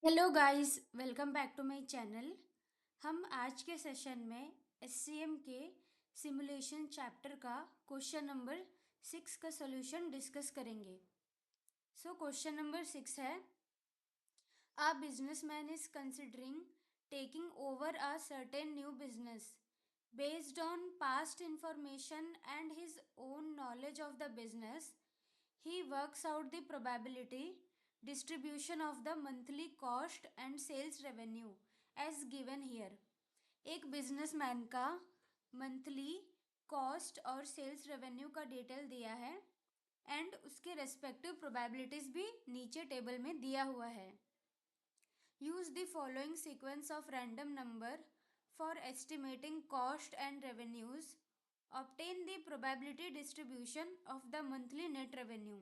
Hello guys, welcome back to my channel. हम आज के सेशन में एससीएम के सिमुलेशन चैप्टर का क्वेश्चन नंबर 6 का सॉल्यूशन डिस्कस करेंगे। सो क्वेश्चन नंबर 6 है, a businessman is considering taking over a certain new business based on past information and his own knowledge of the business. He works out the probability distribution of the monthly cost and sales revenue as given here. एक businessman का monthly cost और sales revenue का detail दिया है and उसके respective probabilities भी नीचे table में दिया हुआ है। Use the following sequence of random number for estimating cost and revenues. Obtain the probability distribution of the monthly net revenue.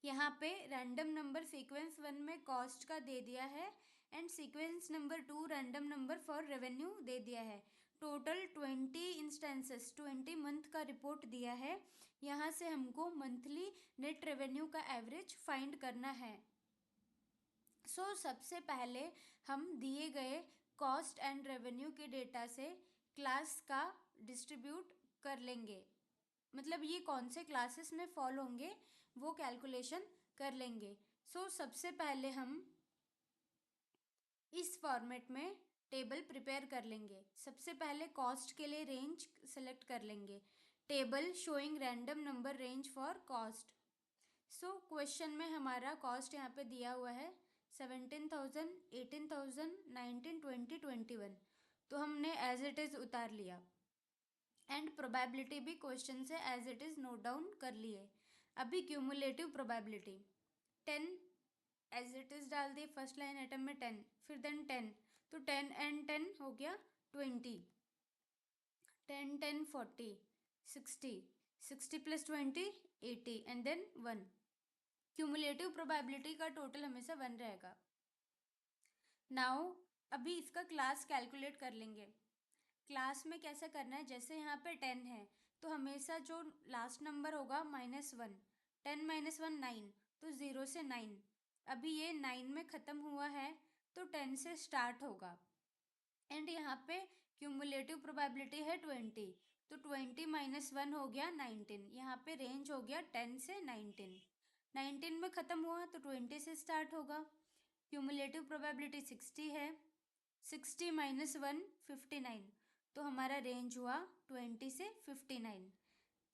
यहाँ पे रैंडम नंबर सीक्वेंस 1 में कॉस्ट का दे दिया है and sequence number 2 random number for revenue दे दिया है। टोटल 20 इंस्टेंसेस 20 मंथ का रिपोर्ट दिया है। यहाँ से हमको मंथली नेट रेवेन्यू का एवरेज फाइंड करना है। सबसे पहले हम दिए गए कॉस्ट एंड रेवेन्यू के डेटा से क्लास का डिस्ट्रीब्यूट कर लेंगे, मतलब ये कौन से क्लासेस में फॉल होंगे वो कैलकुलेशन कर लेंगे। सबसे पहले हम इस फॉर्मेट में टेबल प्रिपेयर कर लेंगे। सबसे पहले कॉस्ट के लिए रेंज सेलेक्ट कर लेंगे, table showing random number range for cost. Question में हमारा कॉस्ट यहाँ पे दिया हुआ है 17,000, 18,000, 19, 20, 21, तो हमने एज इट इज़ उतार लिया एंड प्रोबेबिलिटी भी क्वेश्चन से as it is note down कर लिए। अभी cumulative probability 10 as it is डाल दिए, फर्स्ट लाइन आइटम में 10, फिर देन 10, तो 10 एंड 10 हो गया 20, 10 10 40, 60, 60 plus 20 80 and then 1। Cumulative probability का टोटल हमेशा 1 रहेगा। नाउ अभी इसका क्लास कैलकुलेट कर लेंगे। क्लास में कैसे करना है, जैसे यहाँ पे 10 है तो हमेशा जो लास्ट नंबर होगा -1, 10 - 1 9, तो 0 से 9। अभी ये 9 में ख़त्म हुआ है तो 10 से स्टार्ट होगा एंड यहाँ पे क्यूमुलेटिव प्रोबेबिलिटी है 20, तो 20 - 1 हो गया 19। यहाँ पे रेंज हो गया 10 से 19। 19 में ख़त्म हुआ तो 20 से स्टार्ट होगा। क्यूमुलेटिव प्रोबेबिलिटी 60 है, 60 - 1 59, तो हमारा रेंज हुआ 20 से 59।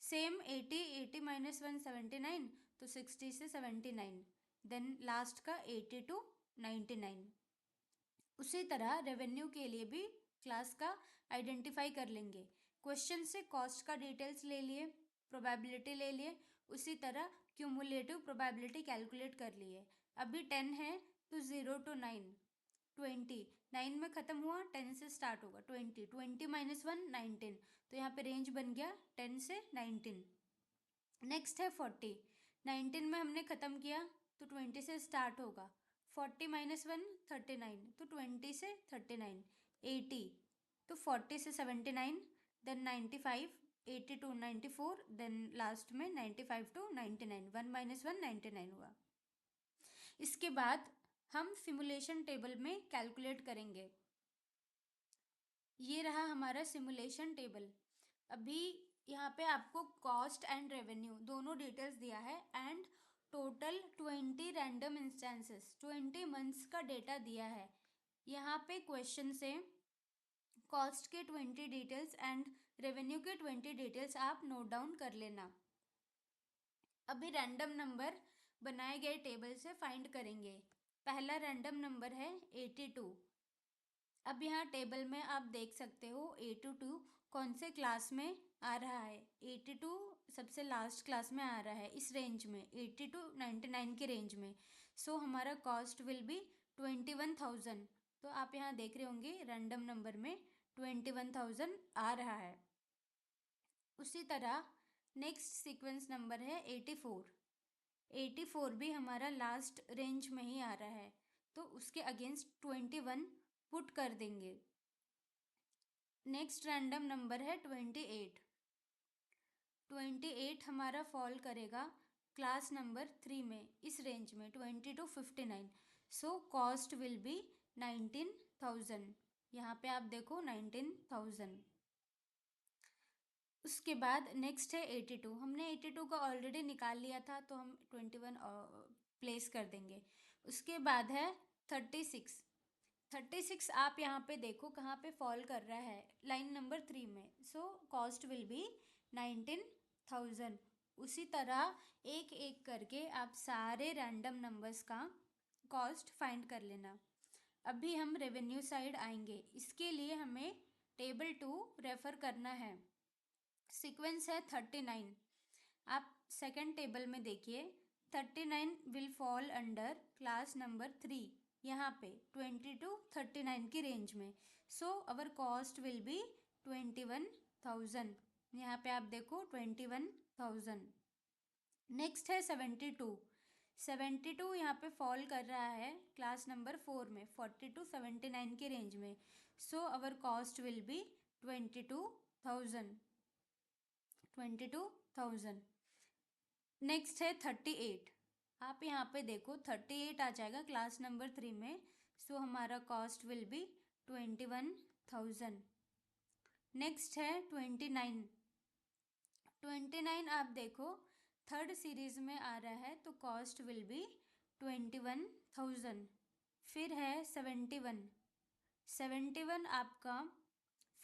सेम 80, 80 - 1 79, तो 60 से 79, देन लास्ट का 80 टू 99। उसी तरह रेवेन्यू के लिए भी क्लास का आइडेंटिफाई कर लेंगे। क्वेश्चन से कॉस्ट का डिटेल्स ले लिए, प्रोबेबिलिटी ले लिए, उसी तरह क्यूमुलेटिव प्रोबेबिलिटी कैलकुलेट कर लिए। अभी 10 है तो 0 टू 9, 20, 9 में ख़त्म हुआ 10 से स्टार्ट होगा, 20, 20 - 1 19, तो यहाँ पे रेंज बन गया 10 से 19। नेक्स्ट है 40, 19 में हमने ख़त्म किया तो 20 से स्टार्ट होगा, 40 - 1 39, तो 20 से 39। 80, तो 40 से 79, देन 95, 80 टू 94, देन लास्ट में 95 टू 99, 1 - 1 99 हुआ। इसके बाद हम सिमुलेशन टेबल में कैलकुलेट करेंगे। ये रहा हमारा सिमुलेशन टेबल। अभी यहाँ पे आपको कॉस्ट एंड रेवेन्यू दोनों डिटेल्स दिया है and total 20 random instances 20 months का डेटा दिया है। यहाँ पे क्वेश्चन से कॉस्ट के 20 डिटेल्स एंड रेवेन्यू के 20 डिटेल्स आप नोट डाउन कर लेना। अभी रैंडम नंबर बनाए गए टेबल से फाइंड करेंगे। पहला रैंडम नंबर है 82। अब यहाँ टेबल में आप देख सकते हो 82 कौन से क्लास में आ रहा है। 82 सबसे लास्ट क्लास में आ रहा है, इस रेंज में 80 टू 99 के रेंज में। हमारा कॉस्ट विल बी 21,000। तो आप यहाँ देख रहे होंगे रैंडम नंबर में 21,000 आ रहा है। उसी तरह नेक्स्ट सीक्वेंस नंबर है 84। 84 भी हमारा लास्ट रेंज में ही आ रहा है, तो उसके अगेंस्ट 21 पुट कर देंगे। नेक्स्ट रैंडम नंबर है 28। 28 हमारा फॉल करेगा क्लास नंबर 3 में, इस रेंज में 20 to 59। So cost will be 19,000। यहाँ पे आप देखो 19,000। उसके बाद नेक्स्ट है 82। हमने 82 का ऑलरेडी निकाल लिया था, तो हम 21 प्लेस कर देंगे। उसके बाद है 36। 36 आप यहाँ पे देखो कहाँ पे फॉल कर रहा है, लाइन नंबर 3 में। सो कॉस्ट विल बी 19,000। उसी तरह एक एक करके आप सारे रैंडम नंबर्स का कॉस्ट फाइंड कर लेना। अभी हम रेवेन्यू साइड आएंगे, इसके लिए हमें टेबल 2 रेफर करना है। सीक्वेंस है 39। आप सेकंड टेबल में देखिए 39 will fall under class number 3, यहाँ पे 20 to 39 की रेंज में। सो अवर कॉस्ट विल बी 21,000। यहाँ पे आप देखो 21,000। नेक्स्ट है 72। 72 यहाँ पे फॉल कर रहा है क्लास नंबर 4 में 40 to 79 की रेंज में। सो our cost will B 22,000। 22,000। Next है 38। आप यहाँ पे देखो 38 आ जाएगा क्लास नंबर 3 में। सो हमारा कॉस्ट विल बी 21,000। नेक्स्ट है 29। 29 आप देखो थर्ड सीरीज में आ रहा है, तो कॉस्ट विल बी 21,000। फिर है 71। 71 आपका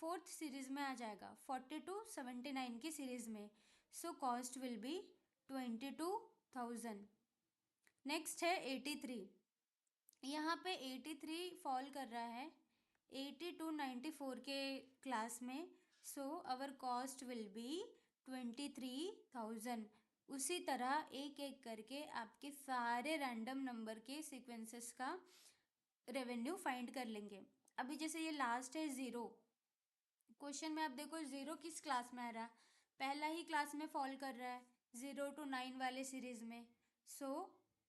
फोर्थ सीरीज में आ जाएगा 40 to 79 की सीरीज में। सो कॉस्ट विल बी 22,000। नेक्स्ट है 83। यहाँ पे 83 फॉल कर रहा है 80 to 94 के क्लास में। सो अवर कॉस्ट विल बी 23,000। उसी तरह एक एक करके आपके सारे रैंडम नंबर के सीक्वेंसेस का रेवेन्यू फाइंड कर लेंगे। अभी जैसे ये लास्ट है 0। क्वेश्चन में आप देखो 0 किस क्लास में आ रहा है, पहला ही क्लास में फॉल कर रहा है 0 to 9 वाले सीरीज में। सो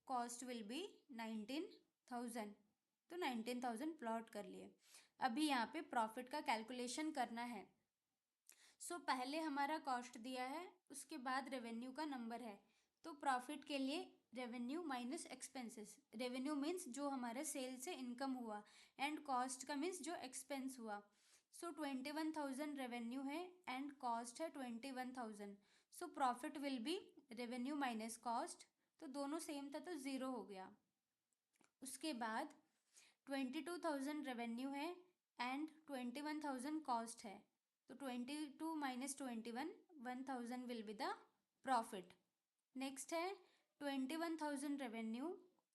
कॉस्ट विल बी 19,000। तो 19,000 प्लॉट कर लिए। अभी यहाँ पे प्रॉफिट का कैलकुलेशन करना है। सो पहले हमारा कॉस्ट दिया है, उसके बाद रेवेन्यू का नंबर है। तो प्रॉफिट के लिए revenue minus expenses. Revenue means जो हमारे सेल से इनकम हुआ, एंड कॉस्ट का मीन्स जो एक्सपेंस हुआ। सो 21,000 रेवेन्यू है एंड कॉस्ट है 21,000। So profit will be revenue minus cost. तो दोनों सेम था तो ज़ीरो हो गया। उसके बाद 22,000 रेवेन्यू है एंड 21,000 कॉस्ट है। तो 22 minus 21, 1,000 will be the profit. Next है 21,000 revenue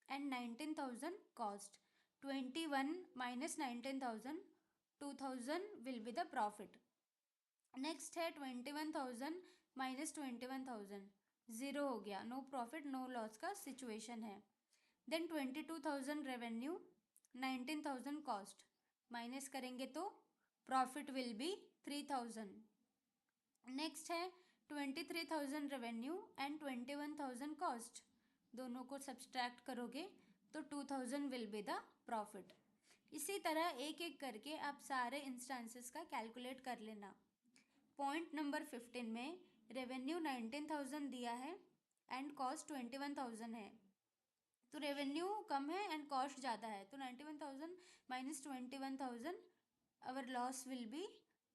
and 19,000 cost. 21 minus 19,000, 2,000 will be the profit. Next है 21,000 माइनस 21,000, ज़ीरो हो गया, नो प्रॉफिट नो लॉस का सिचुएशन है। देन 22,000 रेवेन्यू, 19,000 कॉस्ट, माइनस करेंगे तो प्रॉफिट विल बी 3,000। नेक्स्ट है 23,000 रेवेन्यू एंड 21,000 कॉस्ट, दोनों को सब्सट्रैक्ट करोगे तो 2,000 विल बी द प्रॉफिट। इसी तरह एक एक करके आप सारे इंस्टेंसेस का कैलकुलेट कर लेना। पॉइंट नंबर 15 में रेवेन्यू 19,000 दिया है एंड कॉस्ट 21,000 है। तो रेवेन्यू कम है एंड कॉस्ट ज़्यादा है, तो 91,000 minus 21,000, our loss will be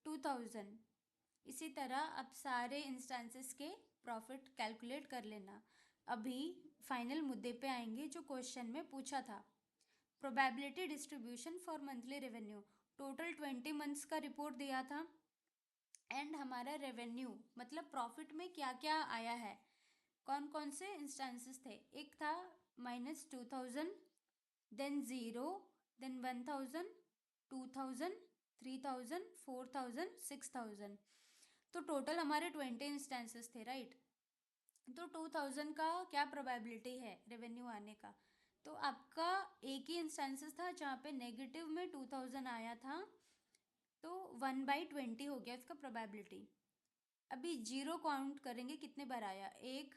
2,000। इसी तरह अब सारे इंस्टेंसेस के प्रॉफिट कैलकुलेट कर लेना। अभी फाइनल मुद्दे पे आएंगे जो क्वेश्चन में पूछा था, probability distribution for monthly revenue. Total 20 months का रिपोर्ट दिया था एंड हमारा रेवेन्यू मतलब प्रॉफिट में क्या क्या आया है, कौन कौन से इंस्टेंसेस थे। एक था -2,000, देन 0, देन 1,000, 2,000, 3,000, 4,000, 6,000। तो टोटल हमारे 20 इंस्टेंसेस थे, राइट। तो 2,000 का क्या प्रोबेबिलिटी है रेवेन्यू आने का, तो आपका एक ही इंस्टेंसेस था जहाँ पे नेगेटिव में 2,000 आया था, तो 1/20 हो गया इसका प्रोबेबिलिटी। अभी जीरो काउंट करेंगे कितने बार आया, 1,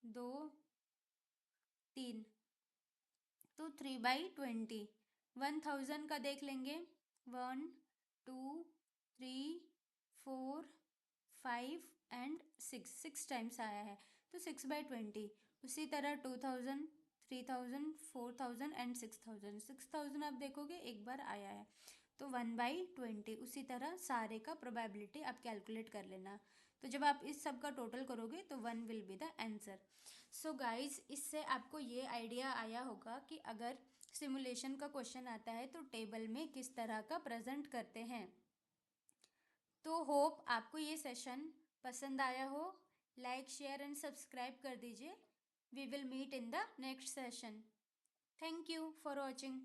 2, 3, तो 3/20। 1,000 का देख लेंगे, 1, 2, 3, 4, 5 एंड 6, 6 टाइम्स आया है, तो 6/20। उसी तरह 2,000, 3000, 4000 एंड 6000। 6000 आप देखोगे एक बार आया है, तो 1/20। उसी तरह सारे का प्रोबेबिलिटी आप कैलकुलेट कर लेना। तो जब आप इस सब का टोटल करोगे तो 1 will be the answer. So guys, इससे आपको ये आइडिया आया होगा कि अगर सिमुलेशन का क्वेश्चन आता है तो टेबल में किस तरह का प्रेजेंट करते हैं। तो होप आपको ये सेशन पसंद आया हो। लाइक, शेयर एंड सब्सक्राइब कर दीजिए। We will meet in the next session. Thank you for watching.